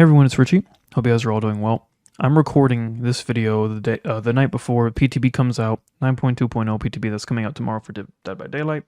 Hey everyone, it's Richie. Hope you guys are all doing well. I'm recording this video the night before PTB comes out, 9.2.0 PTB that's coming out tomorrow for Dead by Daylight.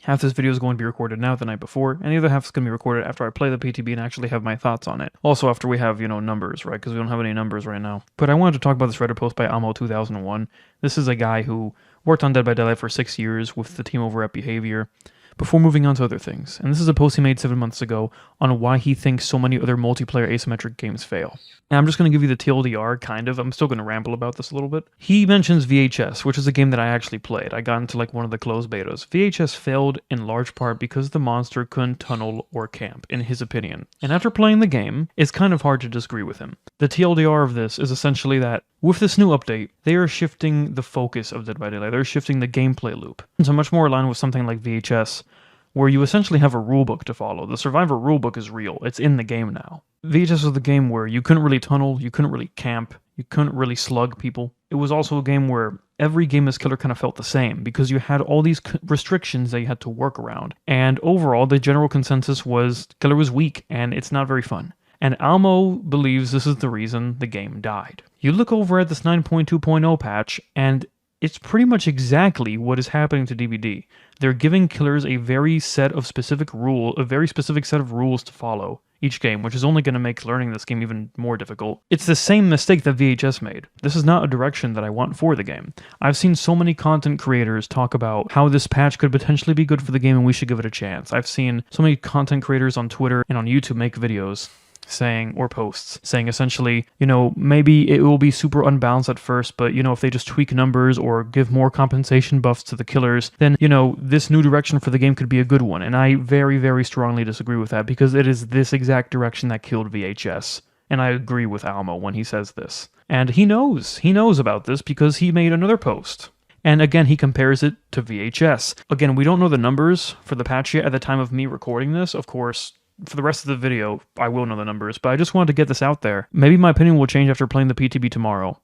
Half this video is going to be recorded now the night before, and the other half is going to be recorded after I play the PTB and actually have my thoughts on it. Also after we have, numbers, right? Because we don't have any numbers right now. But I wanted to talk about this Reddit post by Amo2001. This is a guy who worked on Dead by Daylight for 6 years with the team over at Behavior, before moving on to other things. And this is a post he made 7 months ago on why he thinks so many other multiplayer asymmetric games fail. And I'm just going to give you the TLDR, kind of. I'm still going to ramble about this a little bit. He mentions VHS, which is a game that I actually played. I got into one of the closed betas. VHS failed in large part because the monster couldn't tunnel or camp, in his opinion. And after playing the game, it's kind of hard to disagree with him. The TLDR of this is essentially that with this new update, they are shifting the focus of Dead by Daylight. They're shifting the gameplay loop. So much more aligned with something like VHS, where you essentially have a rulebook to follow. The Survivor rulebook is real. It's in the game now. VHS was the game where you couldn't really tunnel, you couldn't really camp, you couldn't really slug people. It was also a game where every game as killer kind of felt the same, because you had all these restrictions that you had to work around. And overall, the general consensus was killer was weak, and it's not very fun. And Almo believes this is the reason the game died. You look over at this 9.2.0 patch, and it's pretty much exactly what is happening to DBD. They're giving killers a very specific set of rules to follow each game, which is only going to make learning this game even more difficult. It's the same mistake that VHS made. This is not a direction that I want for the game. I've seen so many content creators talk about how this patch could potentially be good for the game and we should give it a chance. I've seen so many content creators on Twitter and on YouTube make videos saying, or posts, saying essentially, maybe it will be super unbalanced at first, but, if they just tweak numbers or give more compensation buffs to the killers, then, this new direction for the game could be a good one. And I very, very strongly disagree with that, because it is this exact direction that killed VHS. And I agree with Almo when he says this. And he knows about this because he made another post. And again, he compares it to VHS. Again, we don't know the numbers for the patch yet at the time of me recording this. Of course, for the rest of the video, I will know the numbers, but I just wanted to get this out there. Maybe my opinion will change after playing the PTB tomorrow.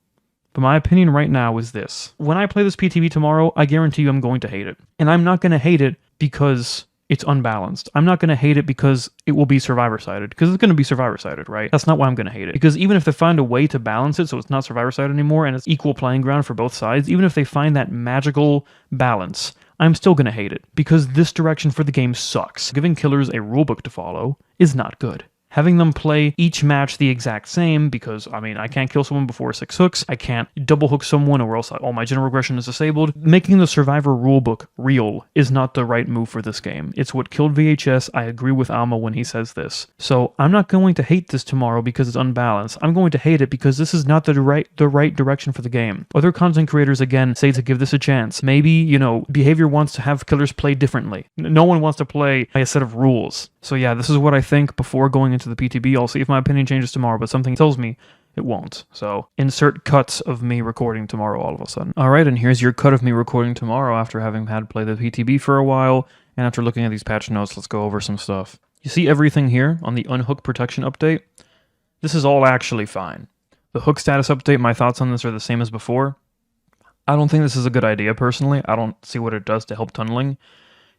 But my opinion right now is this. When I play this PTB tomorrow, I guarantee you I'm going to hate it. And I'm not going to hate it because it's unbalanced. I'm not going to hate it because it will be survivor-sided, because it's going to be survivor-sided, right? That's not why I'm going to hate it. Because even if they find a way to balance it so it's not survivor-sided anymore and it's equal playing ground for both sides, even if they find that magical balance, I'm still going to hate it, because this direction for the game sucks. Giving killers a rulebook to follow is not good. Having them play each match the exact same, because, I can't kill someone before 6 hooks, I can't double hook someone or else all my general aggression is disabled. Making the Survivor rulebook real is not the right move for this game. It's what killed VHS. I agree with Alma when he says this. So I'm not going to hate this tomorrow because it's unbalanced. I'm going to hate it because this is not the right direction for the game. Other content creators, again, say to give this a chance. Maybe, Behavior wants to have killers play differently. No one wants to play by a set of rules. So yeah, this is what I think before going into the PTB. I'll see if my opinion changes tomorrow, but something tells me it won't. So insert cuts of me recording tomorrow all of a sudden. Alright, and here's your cut of me recording tomorrow after having had played the PTB for a while, and after looking at these patch notes, let's go over some stuff. You see everything here on the unhook protection update? This is all actually fine. The hook status update, my thoughts on this are the same as before. I don't think this is a good idea personally. I don't see what it does to help tunneling.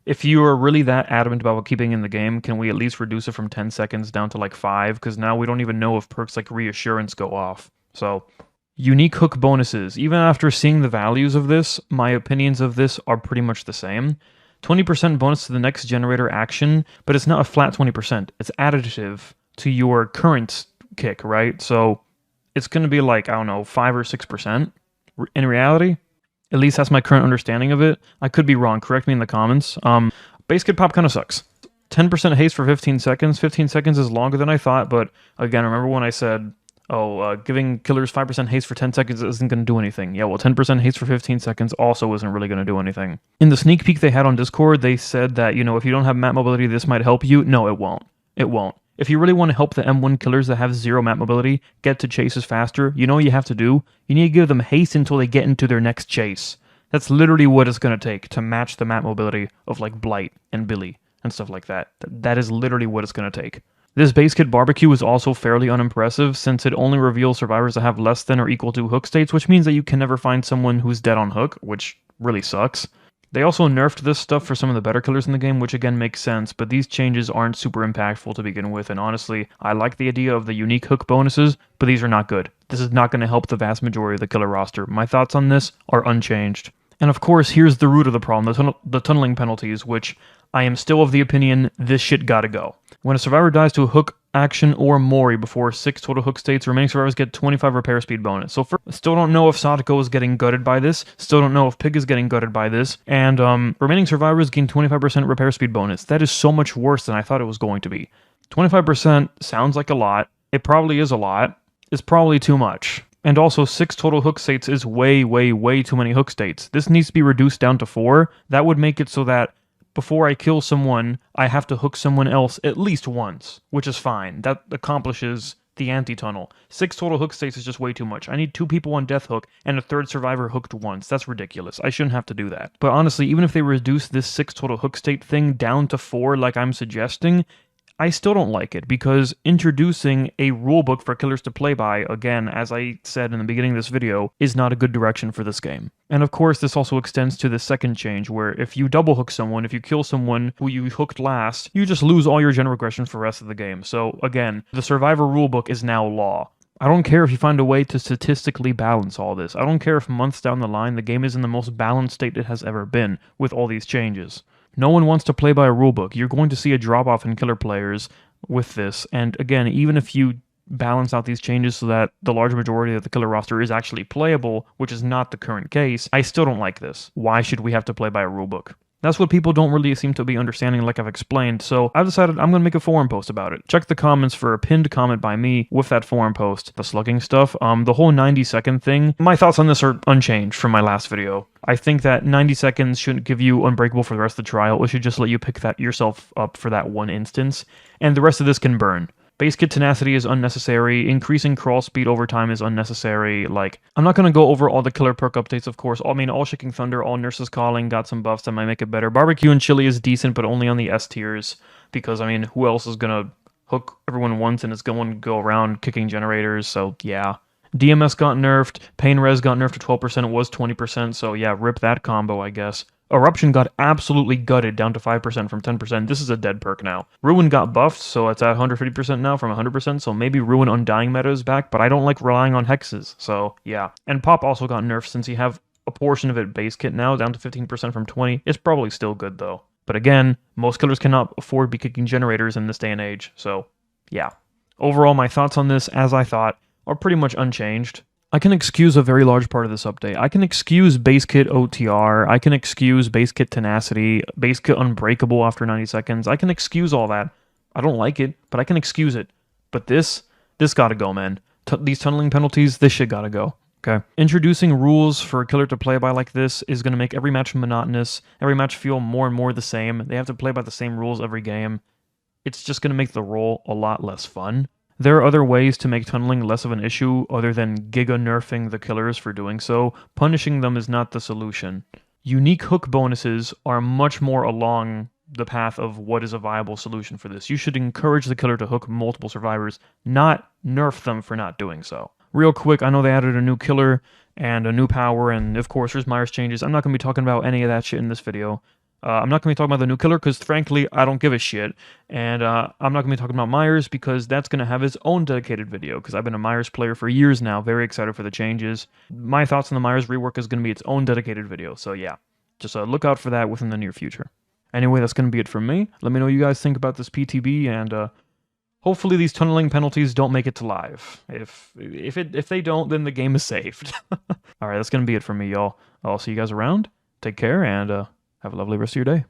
If you are really that adamant about keeping in the game, can we at least reduce it from 10 seconds down to 5? Because now we don't even know if perks like Reassurance go off. So, unique hook bonuses. Even after seeing the values of this, my opinions of this are pretty much the same. 20% bonus to the next generator action, but it's not a flat 20%. It's additive to your current kick, right? So, it's going to be 5 or 6% in reality. At least that's my current understanding of it. I could be wrong. Correct me in the comments. Base kit pop kind of sucks. 10% haste for 15 seconds. 15 seconds is longer than I thought, but again, remember when I said, giving killers 5% haste for 10 seconds isn't going to do anything. Yeah, well, 10% haste for 15 seconds also isn't really going to do anything. In the sneak peek they had on Discord, they said that, if you don't have map mobility, this might help you. No, it won't. It won't. If you really want to help the M1 killers that have 0 map mobility get to chases faster, you know what you have to do? You need to give them haste until they get into their next chase. That's literally what it's going to take to match the map mobility of Blight and Billy and stuff like that. That is literally what it's going to take. This base kit barbecue is also fairly unimpressive since it only reveals survivors that have less than or equal to hook states, which means that you can never find someone who's dead on hook, which really sucks. They also nerfed this stuff for some of the better killers in the game, which again makes sense, but these changes aren't super impactful to begin with, and honestly, I like the idea of the unique hook bonuses, but these are not good. This is not going to help the vast majority of the killer roster. My thoughts on this are unchanged. And of course, here's the root of the problem, the tunneling penalties, which I am still of the opinion this shit gotta go. When a survivor dies to a hook action or Mori before 6 total hook states, remaining survivors get 25 repair speed bonus. So still don't know if Sadako is getting gutted by this, still don't know if Pig is getting gutted by this, and remaining survivors gain 25% repair speed bonus. That is so much worse than I thought it was going to be. 25% sounds like a lot, it probably is a lot, it's probably too much. And also, 6 total hook states is way, way, way too many hook states. This needs to be reduced down to 4. That would make it so that before I kill someone, I have to hook someone else at least once, which is fine. That accomplishes the anti-tunnel. 6 total hook states is just way too much. I need 2 people on death hook and a 3rd survivor hooked once. That's ridiculous. I shouldn't have to do that. But honestly, even if they reduce this 6 total hook state thing down to 4 like I'm suggesting, I still don't like it, because introducing a rulebook for killers to play by, again, as I said in the beginning of this video, is not a good direction for this game. And of course, this also extends to the second change, where if you double hook someone, if you kill someone who you hooked last, you just lose all your gen regression for the rest of the game. So again, the survivor rulebook is now law. I don't care if you find a way to statistically balance all this. I don't care if months down the line the game is in the most balanced state it has ever been with all these changes. No one wants to play by a rulebook. You're going to see a drop-off in killer players with this, and again, even if you balance out these changes so that the large majority of the killer roster is actually playable, which is not the current case, I still don't like this. Why should we have to play by a rulebook? That's what people don't really seem to be understanding, like I've explained, so I've decided I'm going to make a forum post about it. Check the comments for a pinned comment by me with that forum post. The slugging stuff, the whole 90-second thing, my thoughts on this are unchanged from my last video. I think that 90 seconds shouldn't give you Unbreakable for the rest of the trial. It should just let you pick that yourself up for that one instance, and the rest of this can burn. Base kit tenacity is unnecessary, increasing crawl speed over time is unnecessary, like, I'm not going to go over all the killer perk updates, of course. I mean, all Shaking Thunder, all Nurses Calling got some buffs that might make it better. Barbecue and Chili is decent, but only on the S tiers, because, I mean, who else is going to hook everyone once and it's going to go around kicking generators, so yeah. DMS got nerfed, Pain Res got nerfed to 12%, it was 20%, so yeah, rip that combo, I guess. Eruption got absolutely gutted down to 5% from 10%. This is a dead perk now. Ruin got buffed, so it's at 150% now from 100%, so maybe Ruin Undying meta is back, but I don't like relying on hexes, so yeah. And Pop also got nerfed since you have a portion of it base kit now, down to 15% from 20. It's probably still good though. But again, most killers cannot afford to be kicking generators in this day and age, so yeah. Overall, my thoughts on this, as I thought, are pretty much unchanged. I can excuse a very large part of this update. I can excuse base kit OTR, I can excuse base kit tenacity, base kit unbreakable after 90 seconds, I can excuse all that. I don't like it, but I can excuse it. But this gotta go, man. These tunneling penalties, this shit gotta go. Okay. Introducing rules for a killer to play by like this is going to make every match monotonous, every match feel more and more the same. They have to play by the same rules every game. It's just going to make the role a lot less fun. There are other ways to make tunneling less of an issue other than giga-nerfing the killers for doing so. Punishing them is not the solution. Unique hook bonuses are much more along the path of what is a viable solution for this. You should encourage the killer to hook multiple survivors, not nerf them for not doing so. Real quick, I know they added a new killer and a new power, and of course there's Myers changes. I'm not going to be talking about any of that shit in this video. I'm not going to be talking about the new killer because, frankly, I don't give a shit. And I'm not going to be talking about Myers because that's going to have its own dedicated video because I've been a Myers player for years now, very excited for the changes. My thoughts on the Myers rework is going to be its own dedicated video, so yeah. Just look out for that within the near future. Anyway, that's going to be it from me. Let me know what you guys think about this PTB, and hopefully these tunneling penalties don't make it to live. If they don't, then the game is saved. Alright, that's going to be it from me, y'all. I'll see you guys around. Take care, and have a lovely rest of your day.